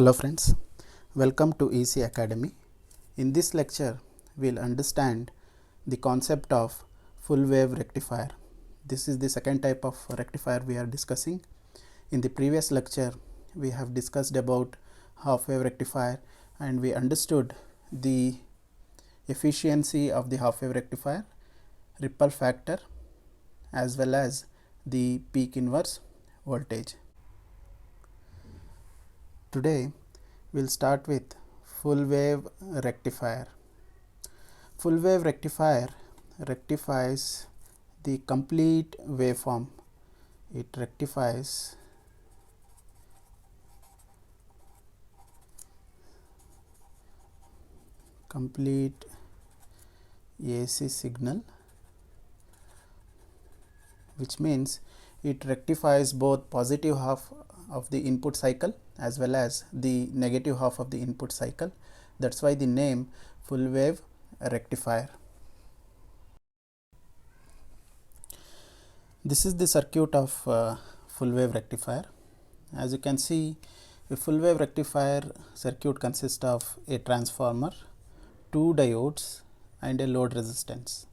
Hello friends, welcome to EC Academy. In this lecture, we will understand the concept of full wave rectifier. This is the second type of rectifier we are discussing. In the previous lecture, we have discussed about half wave rectifier and we understood the efficiency of the half wave rectifier, ripple factor as well as the peak inverse voltage. Today we will start with full wave rectifier. Full wave rectifier rectifies the complete waveform. It rectifies complete AC signal, which means it rectifies both positive half of the input cycle as well as the negative half of the input cycle. That's why the name full wave rectifier. This is the circuit of full wave rectifier. As you can see, a full wave rectifier circuit consists of a transformer, two diodes and a load resistance.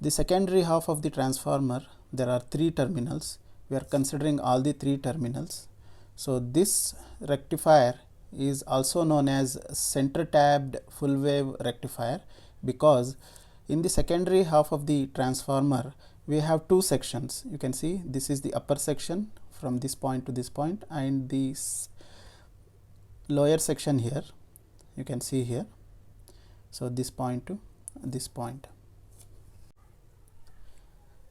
The secondary half of the transformer, there are three terminals. We are considering all the three terminals. So this rectifier is also known as center tapped full wave rectifier because in the secondary half of the transformer we have two sections. You can see this is the upper section from this point to this point and this lower section here, you can see here. So this point to this point.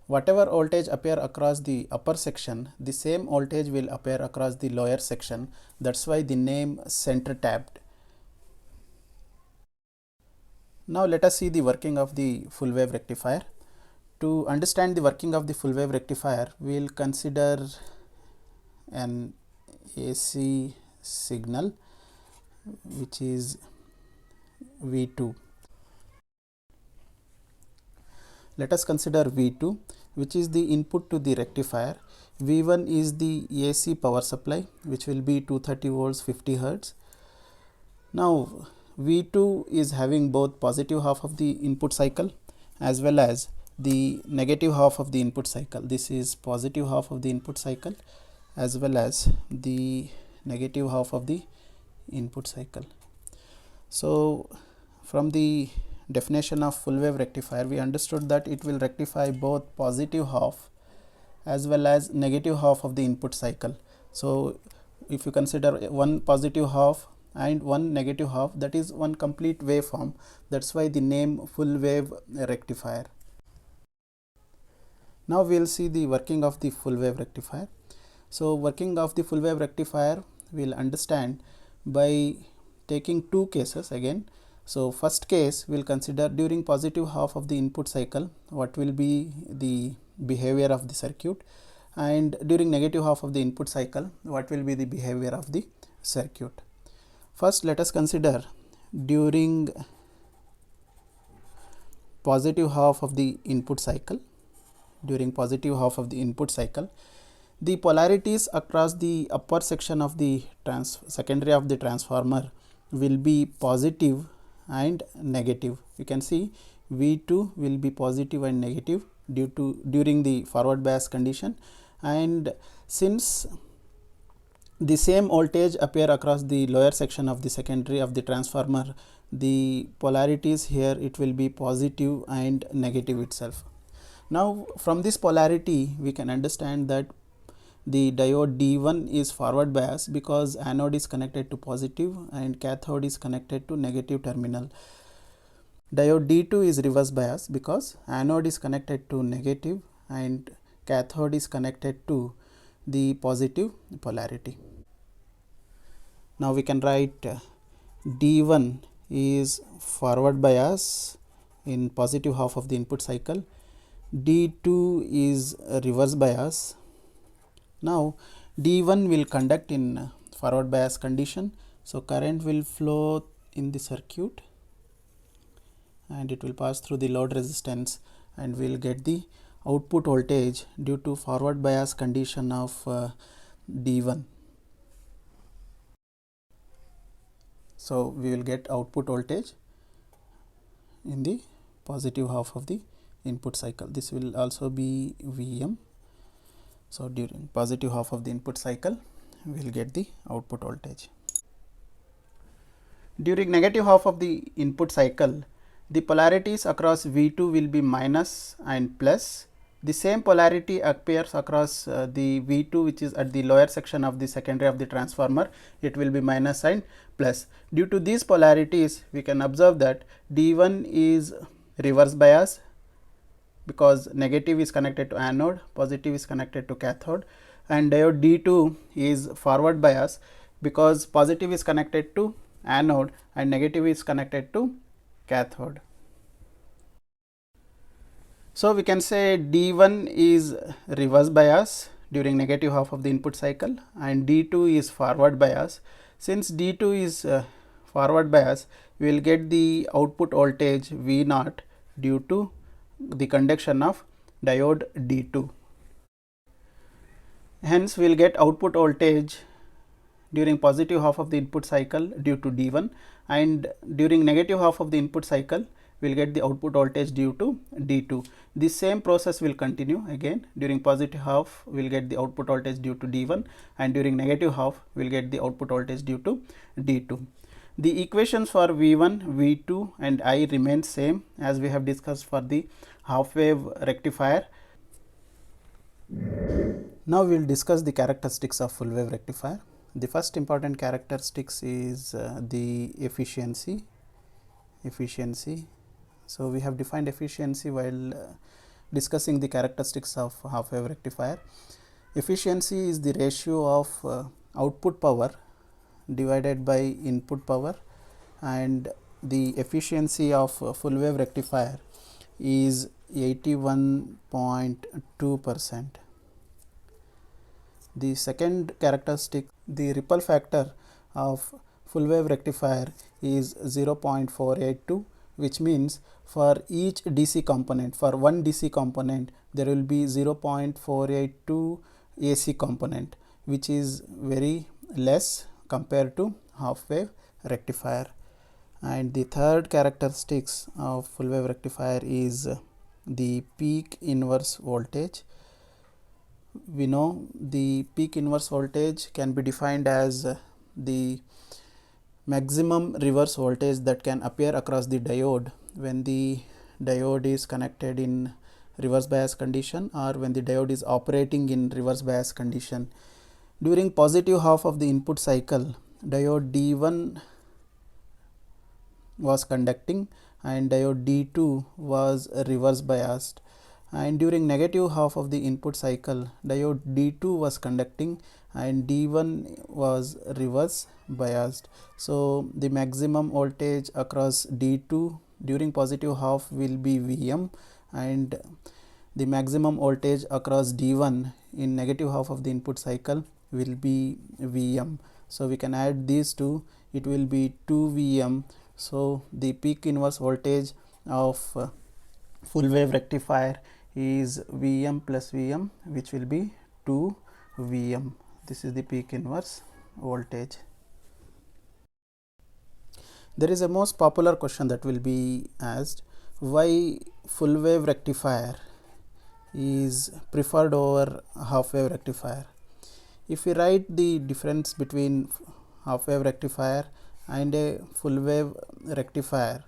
Whatever voltage appear across the upper section, the same voltage will appear across the lower section. That's why the name center tapped. Now let us see the working of the full wave rectifier. To understand the working of the full wave rectifier, we will consider an AC signal which is V2. Let us consider V2, which is the input to the rectifier. V1 is the AC power supply, which will be 230 volts 50 hertz. Now V2 is having both positive half of the input cycle as well as the negative half of the input cycle. This is positive half of the input cycle as well as the negative half of the input cycle. So from the definition of full wave rectifier, we understood that it will rectify both positive half as well as negative half of the input cycle. So if you consider one positive half and one negative half, that is one complete waveform. That's why the name full wave rectifier. Now we will see the working of the full wave rectifier. So working of the full wave rectifier we will understand by taking two cases again. So first case we will consider during positive half of the input cycle what will be the behavior of the circuit, and during negative half of the input cycle what will be the behavior of the circuit. First let us consider during positive half of the input cycle. During positive half of the input cycle, the polarities across the upper section of the secondary of the transformer will be positive and negative. You can see V2 will be positive and negative during the forward bias condition, and since the same voltage appear across the lower section of the secondary of the transformer, the polarities here it will be positive and negative itself. Now from this polarity we can understand that the diode D1 is forward bias because anode is connected to positive and cathode is connected to negative terminal. Diode D2 is reverse bias because anode is connected to negative and cathode is connected to the positive polarity. Now we can write D1 is forward bias in positive half of the input cycle. D2 is reverse bias. Now D1 will conduct in forward bias condition, so current will flow in the circuit and it will pass through the load resistance and we will get the output voltage due to forward bias condition of D1. So we will get output voltage in the positive half of the input cycle. This will also be Vm. So during positive half of the input cycle, we will get the output voltage. During negative half of the input cycle, the polarities across V2 will be minus and plus. The same polarity appears across the V2 which is at the lower section of the secondary of the transformer. It will be minus and plus. Due to these polarities, we can observe that D1 is reverse bias because negative is connected to anode, positive is connected to cathode, and diode D2 is forward bias because positive is connected to anode and negative is connected to cathode. So we can say D1 is reverse bias during negative half of the input cycle and D2 is forward bias. Since D2 is forward bias, we will get the output voltage V0 due to the conduction of diode D2. Hence, we will get output voltage during positive half of the input cycle due to D1, and during negative half of the input cycle we will get the output voltage due to D2. This same process will continue again. During positive half we will get the output voltage due to D1, and during negative half we will get the output voltage due to D2. The equations for V1, V2 and I remain same as we have discussed for the half wave rectifier. Now we will discuss the characteristics of full wave rectifier. The first important characteristics is the efficiency. So we have defined efficiency while discussing the characteristics of half wave rectifier. Efficiency is the ratio of output power divided by input power, and the efficiency of full wave rectifier is 81.2%. The second characteristic, the ripple factor of full wave rectifier is 0.482, which means for each DC component, for one DC component there will be 0.482 AC component, which is very less compared to half wave rectifier. And the third characteristics of full wave rectifier is the peak inverse voltage. We know the peak inverse voltage can be defined as the maximum reverse voltage that can appear across the diode when the diode is connected in reverse bias condition or when the diode is operating in reverse bias condition. During positive half of the input cycle, diode D1 was conducting and diode D2 was reverse biased, and during negative half of the input cycle, diode D2 was conducting and D1 was reverse biased. So the maximum voltage across D2 during positive half will be Vm, and the maximum voltage across D1 in negative half of the input cycle will be Vm. So we can add these two, it will be 2 Vm. So the peak inverse voltage of full wave rectifier is Vm plus Vm, which will be 2 Vm. This is the peak inverse voltage. There is a most popular question that will be asked: why full wave rectifier is preferred over half wave rectifier? If we write the difference between half wave rectifier and a full wave rectifier,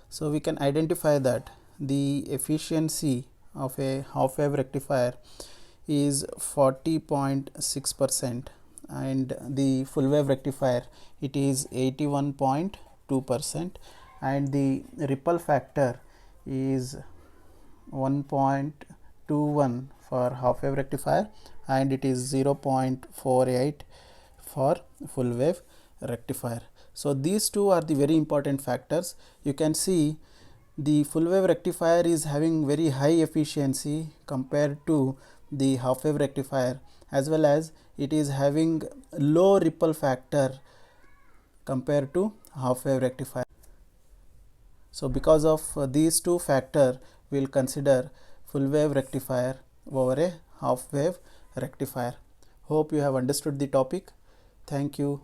so we can identify that the efficiency of a half wave rectifier is 40.6% and the full wave rectifier it is 81.2%, and the ripple factor is 1.21 for half wave rectifier and it is 0.48 for full wave rectifier. So these two are the very important factors. You can see the full wave rectifier is having very high efficiency compared to the half wave rectifier, as well as it is having low ripple factor compared to half wave rectifier. So because of these two factors, we will consider full wave rectifier over a half wave rectifier. Hope you have understood the topic. Thank you.